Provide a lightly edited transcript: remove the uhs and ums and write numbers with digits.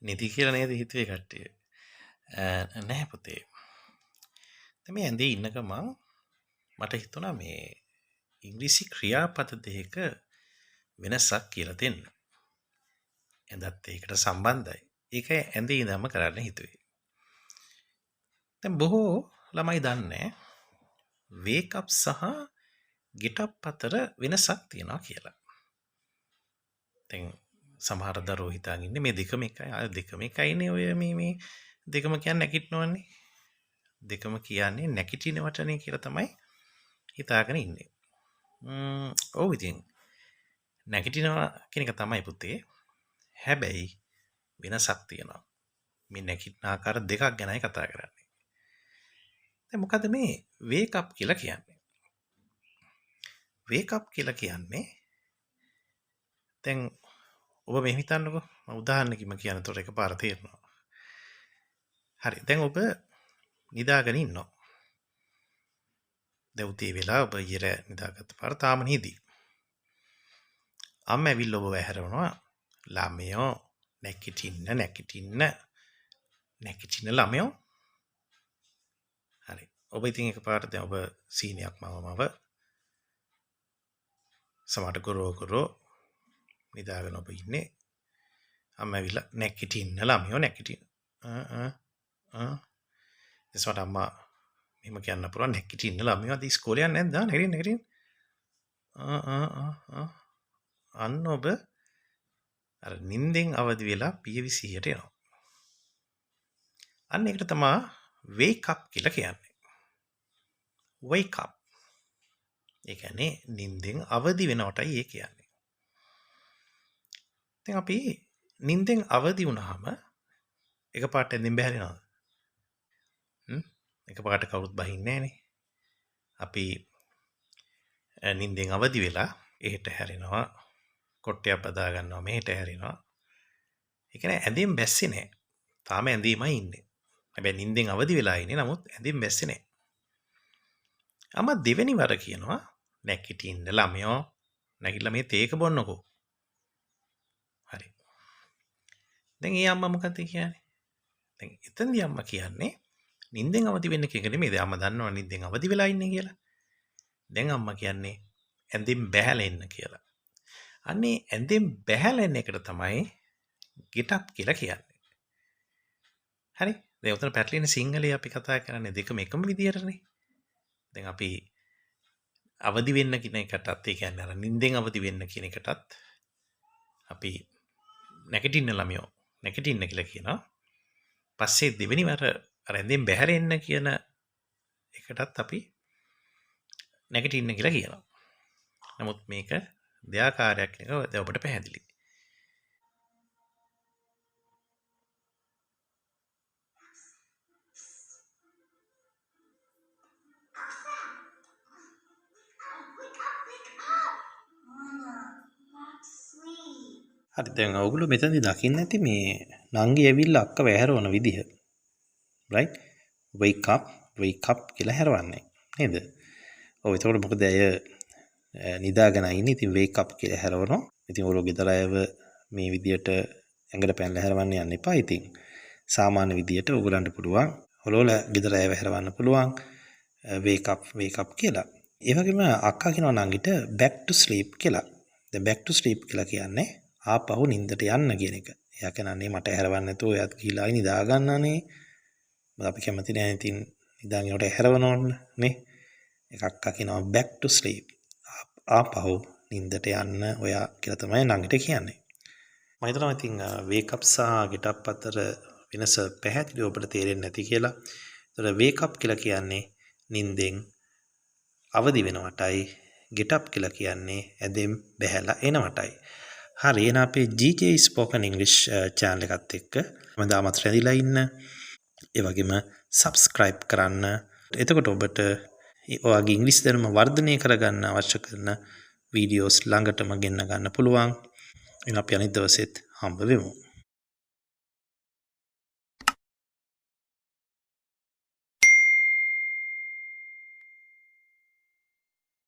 නිදි කියලා නේද හිතුවේ කට්ටිය. නැහැ පුතේ. දැන් මේ ඇඳේ ඉන්න ගමන් මට හිතුණා මේ ඉංග්‍රීසි ක්‍රියාපද දෙක වෙනසක් කියලා දෙන්න. ඇඳත් ඒකට සම්බන්ධයි. ඒක ඇඳේ ඉඳන්ම කරන්න හිතුවේ. දැන් බොහෝ ළමයි දන්නේ wake up සහ get up අතර වෙනසක් තියෙනවා කියලා. දැන් සමහර දරුවෝ හිතාගෙන ඉන්නේ මේ දෙකම එකයි. අර දෙකම එකයිනේ ඔය මේ දෙකම කියන්නේ නැගිටිනවනේ. දෙකම කියන්නේ නැගිටිනවටනේ කියලා තමයි හිතාගෙන ඉන්නේ. ඔව් ඉතින් නැගිටිනවා කියන එක තමයි පුතේ. හැබැයි වෙනසක් තියෙනවා. මේ නැගිටින ආකාර දෙකක් ගැනයි කතා කරන්නේ. දැන් මොකද මේ wake up කියලා කියන්නේ? wake up කියලා කියන්නේ දැන් ඔබ මේ හිතන්නකෝ මම උදාහරණකින්ම කියන තොර එකපාර තේරෙනවා. හරි. දැන් ඔබ නිදාගෙන ඉන්නවා. දැන් උදේ වෙලා ඔබ ඊර නිදාගත්ත පාර තාම නිදි. අම්ම ඇවිල්ලා ඔබ වැහැරවනවා. ළමයෝ නැගිටින්න ළමයෝ. හරි. ඔබ ඉතින් එකපාරට දැන් ඔබ සීනියක් මවමව සමහරට ගොරෝ නිදාගෙන ඔබ ඉන්නේ. අම්ම ඇවිල්ලා නැගිටින්න ළමයෝ නැගිටින්න. එසවට අම්මා මෙහෙම කියන්න පුළුවන් නැගිටින්න ළමයෝ අද ඉස්කෝලේ යන්නේ නැද්ද? නැගිටින්න. අන්න ඔබ අර නිින්දෙන් අවදි වෙලා පියවිසියට එනවා. අන්න ඒකට තමයි wake up කියලා කියන්නේ. wake up. ඒ කියන්නේ නිින්දෙන් අවදි වෙනවටයි ඒ කියන්නේ. දැන් අපි නිින්දෙන් අවදි වුණාම එකපාරට ඇඳින් බහැරෙනවද? එකපාරට කවුරුත් බහින්නේ නැහනේ. අපි නිින්දෙන් අවදි වෙලා එහෙට හැරෙනවා. කොට්ටයක් බදා ගන්නවා මෙහෙට හැරෙනවා. ඒ කියන්නේ ඇඳෙන් බැස්සේ නැහැ. තාම ඇඳීමයි ඉන්නේ. හැබැයි නිින්දෙන් අවදි වෙලා ඉන්නේ. නමුත් ඇඳෙන් බැස්සේ නැහැ. අම්මා දෙවෙනි වර කියනවා නැගිටින්න ළමයෝ නැගිටලා මේ තේක බොන්නකෝ. හරි. දැන් ඒ අම්මා මොකද කියන්නේ? දැන් එතනදී අම්මා කියන්නේ නිින්දෙන් අවදි වෙන්න කියන එක නෙමෙයි. දැන් අම්මා දන්නවා නිින්දෙන් අවදි වෙලා ඉන්නේ කියලා. දැන් අම්මා කියන්නේ ඇඳෙන් බැහැලා ඉන්න කියලා. අන්නේ ඇඳෙන් බැහැලා ඉන්න එකට තමයි get up කියලා කියන්නේ. හරි? දැන් උතන පැටලෙන සිංහලයේ අපි කතා කරන්නේ දෙකම එකම විදියටනේ. දැන් අපි අවදි වෙන්න කියන එකටත් ඒ කියන්නේ අර නිින්දෙන් අවදි වෙන්න කියන එකටත් අපි නැගිටින්න ළමයෝ නැගිටින්න කියලා කියනවා. පස්සේ දෙවෙනි වර අර ඇඳෙන් බැහැර එන්න කියන එකටත් අපි නැගිටින්න කියලා කියනවා. නමුත් මේක දෙආකාරයක් නේ දැන් ඔබට පැහැදිලි. හරි දැන් ඔයගොල්ලෝ මෙතනදී දකින්න ඇති මේ නංගි ඇවිල්ලා අක්ක වැහැරවන විදිහ. right? wake up කියලා හැරවන්නේ නේද? ඔව් එතකොට මොකද ඇය නිදාගෙන ඉන්නේ. ඉතින් wake up කියලා හැරවනවා. ඉතින් ඔයගොල්ලෝ ගෙදර අයව මේ විදියට ඇඟට පැනලා හැරවන්න යන්න එපා. ඉතින් සාමාන්‍ය විදියට ඔයගලන්ට පුළුවන් ඔයගොල්ලෝ ගෙදර අයව හැරවන්න පුළුවන් wake up කියලා. ඒ වගේම අක්කා කියනවා නංගිට back to sleep කියලා. දැන් back to sleep කියලා කියන්නේ ආපහු නිින්දට යන්න කියන එක. එයා කියන්නේ මට හැරවන්න නැතුව ඔයත් ගිහිලා ආයි නිදා ගන්නනේ. මොකද අපි කැමති නැහැ ඉතින් නිදාගෙන උඩ හැරවන්න ඕන නේ. ඒක අක්කා කියනවා back to sleep. ආපහු නිින්දට යන්න ඔයා කියලා තමයි නංගිට කියන්නේ. මම හිතනවා ඉතින් wake up සහ get up අතර වෙනස පැහැදිලි ඔබට තේරෙන්නේ නැති කියලා. ඒතර wake up කියලා කියන්නේ නිින්දෙන් අවදි වෙනවටයි get up කියලා කියන්නේ ඇඳෙන් බැහැලා එනවටයි. හරි එහෙනම් අපේ GJ Spoken English channel එකත් එක්ක මම රැඳිලා ඉන්න. ඒ වගේම subscribe කරන්න. එතකොට ඔබට ඔයාගේ ඉංග්‍රීසි දැනුම වර්ධනය කරගන්න අවශ්‍ය කරන වීඩියෝස් ළඟටම ගෙන්න ගන්න පුළුවන්. එහෙනම් අපි අනිත් දවසෙත් හම්බ වෙමු.